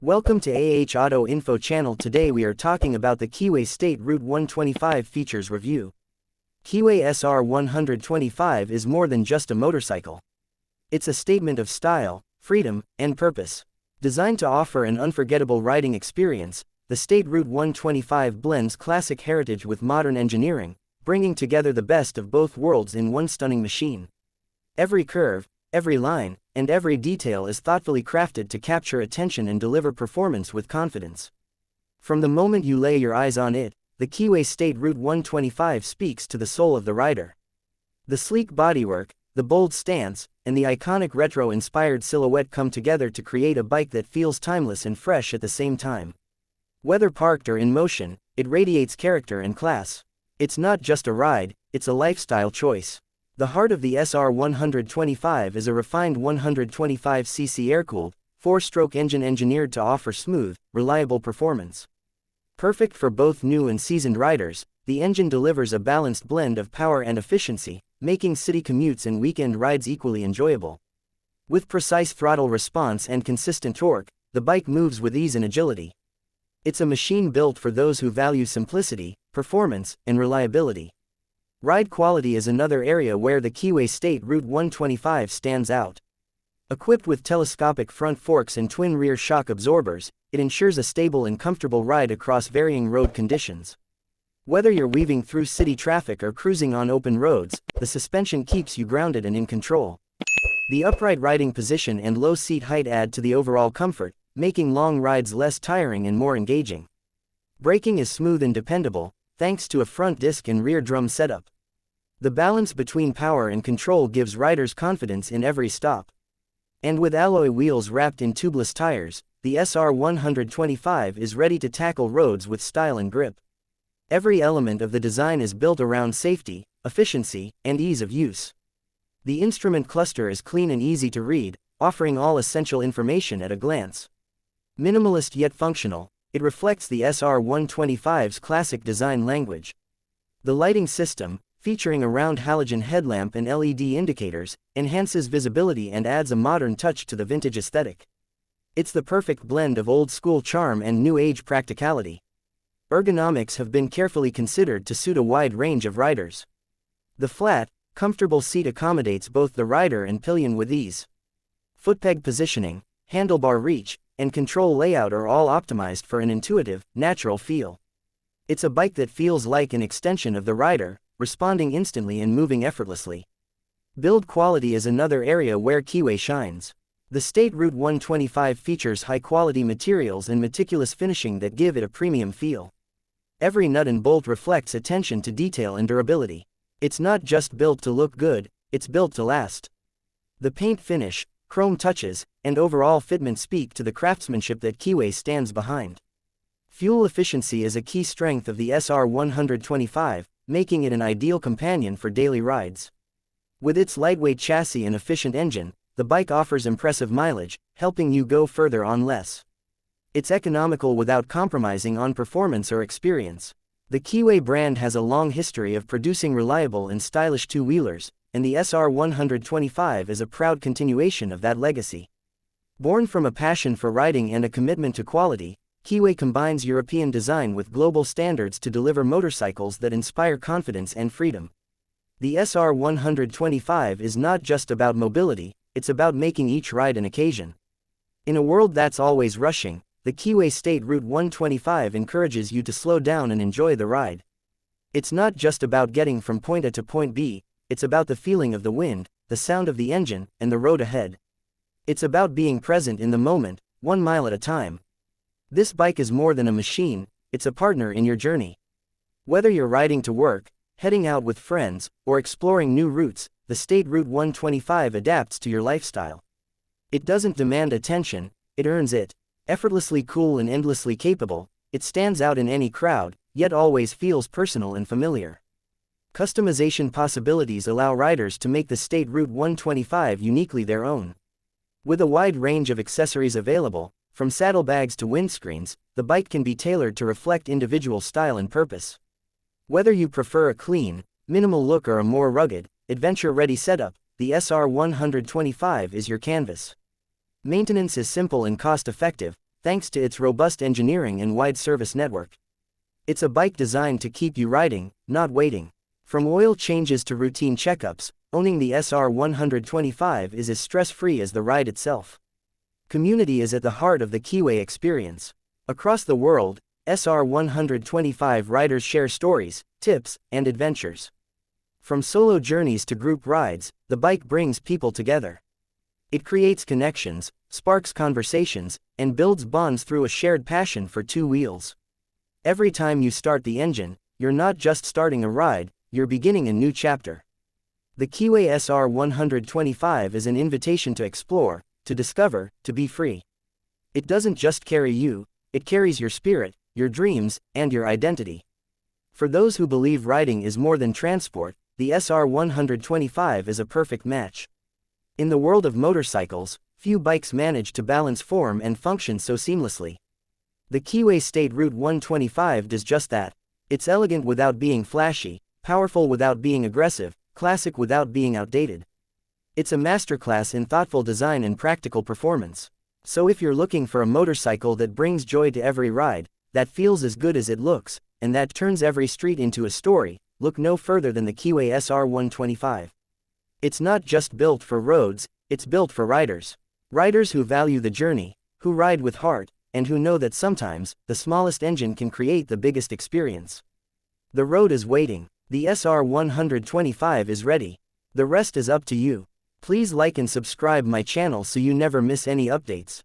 Welcome to Auto Info channel. Today we are talking about the Keeway SR125 features review. Keeway SR125 is more than just a motorcycle. It's a statement of style, freedom, and purpose. Designed to offer an unforgettable riding experience, the SR125 blends classic heritage with modern engineering, bringing together the best of both worlds in one stunning machine. Every curve, every line, and every detail is thoughtfully crafted to capture attention and deliver performance with confidence. From the moment you lay your eyes on it, the Keeway SR125 speaks to the soul of the rider. The sleek bodywork, the bold stance, and the iconic retro-inspired silhouette come together to create a bike that feels timeless and fresh at the same time. Whether parked or in motion, it radiates character and class. It's not just a ride, it's a lifestyle choice. The heart of the SR125 is a refined 125cc air-cooled, 4-stroke engine engineered to offer smooth, reliable performance. Perfect for both new and seasoned riders, the engine delivers a balanced blend of power and efficiency, making city commutes and weekend rides equally enjoyable. With precise throttle response and consistent torque, the bike moves with ease and agility. It's a machine built for those who value simplicity, performance, and reliability. Ride quality is another area where the Keeway SR125 stands out. Equipped with telescopic front forks and twin rear shock absorbers, it ensures a stable and comfortable ride across varying road conditions. Whether you're weaving through city traffic or cruising on open roads, the suspension keeps you grounded and in control. The upright riding position and low seat height add to the overall comfort, making long rides less tiring and more engaging. Braking is smooth and dependable, thanks to a front disc and rear drum setup. The balance between power and control gives riders confidence in every stop. And with alloy wheels wrapped in tubeless tires, the SR125 is ready to tackle roads with style and grip. Every element of the design is built around safety, efficiency, and ease of use. The instrument cluster is clean and easy to read, offering all essential information at a glance. Minimalist yet functional, it reflects the SR125's classic design language. The lighting system, featuring a round halogen headlamp and LED indicators, enhances visibility and adds a modern touch to the vintage aesthetic. It's the perfect blend of old-school charm and new-age practicality. Ergonomics have been carefully considered to suit a wide range of riders. The flat, comfortable seat accommodates both the rider and pillion with ease. Footpeg positioning, handlebar reach, and control layout are all optimized for an intuitive, natural feel. It's a bike that feels like an extension of the rider, responding instantly and moving effortlessly. Build quality is another area where Keeway shines. The SR125 features high-quality materials and meticulous finishing that give it a premium feel. Every nut and bolt reflects attention to detail and durability. It's not just built to look good, it's built to last. The paint finish, chrome touches, and overall fitment speak to the craftsmanship that Keeway stands behind. Fuel efficiency is a key strength of the SR125, making it an ideal companion for daily rides. With its lightweight chassis and efficient engine, the bike offers impressive mileage, helping you go further on less. It's economical without compromising on performance or experience. The Keeway brand has a long history of producing reliable and stylish two-wheelers, and the SR125 is a proud continuation of that legacy. Born from a passion for riding and a commitment to quality, Keeway combines European design with global standards to deliver motorcycles that inspire confidence and freedom. The SR125 is not just about mobility, it's about making each ride an occasion. In a world that's always rushing, the Keeway SR125 encourages you to slow down and enjoy the ride. It's not just about getting from point A to point B, it's about the feeling of the wind, the sound of the engine, and the road ahead. It's about being present in the moment, 1 mile at a time. This bike is more than a machine, it's a partner in your journey. Whether you're riding to work, heading out with friends, or exploring new routes, the SR125 adapts to your lifestyle. It doesn't demand attention, it earns it. Effortlessly cool and endlessly capable, it stands out in any crowd, yet always feels personal and familiar. Customization possibilities allow riders to make the SR125 uniquely their own. With a wide range of accessories available, from saddlebags to windscreens, the bike can be tailored to reflect individual style and purpose. Whether you prefer a clean, minimal look or a more rugged, adventure-ready setup, the SR125 is your canvas. Maintenance is simple and cost-effective, thanks to its robust engineering and wide service network. It's a bike designed to keep you riding, not waiting. From oil changes to routine checkups, owning the SR125 is as stress-free as the ride itself. Community is at the heart of the Keeway experience. Across the world, SR125 riders share stories, tips, and adventures. From solo journeys to group rides, the bike brings people together. It creates connections, sparks conversations, and builds bonds through a shared passion for two wheels. Every time you start the engine, you're not just starting a ride, you're beginning a new chapter. The Keeway SR125 is an invitation to explore, to discover, to be free. It doesn't just carry you, it carries your spirit, your dreams, and your identity. For those who believe riding is more than transport, the SR125 is a perfect match. In the world of motorcycles, few bikes manage to balance form and function so seamlessly. The Keeway State Route 125 does just that. It's elegant without being flashy, powerful without being aggressive, classic without being outdated. It's a masterclass in thoughtful design and practical performance. So if you're looking for a motorcycle that brings joy to every ride, that feels as good as it looks, and that turns every street into a story, look no further than the Keeway SR125. It's not just built for roads, it's built for riders. Riders who value the journey, who ride with heart, and who know that sometimes, the smallest engine can create the biggest experience. The road is waiting. The SR125 is ready. The rest is up to you. Please like and subscribe my channel so you never miss any updates.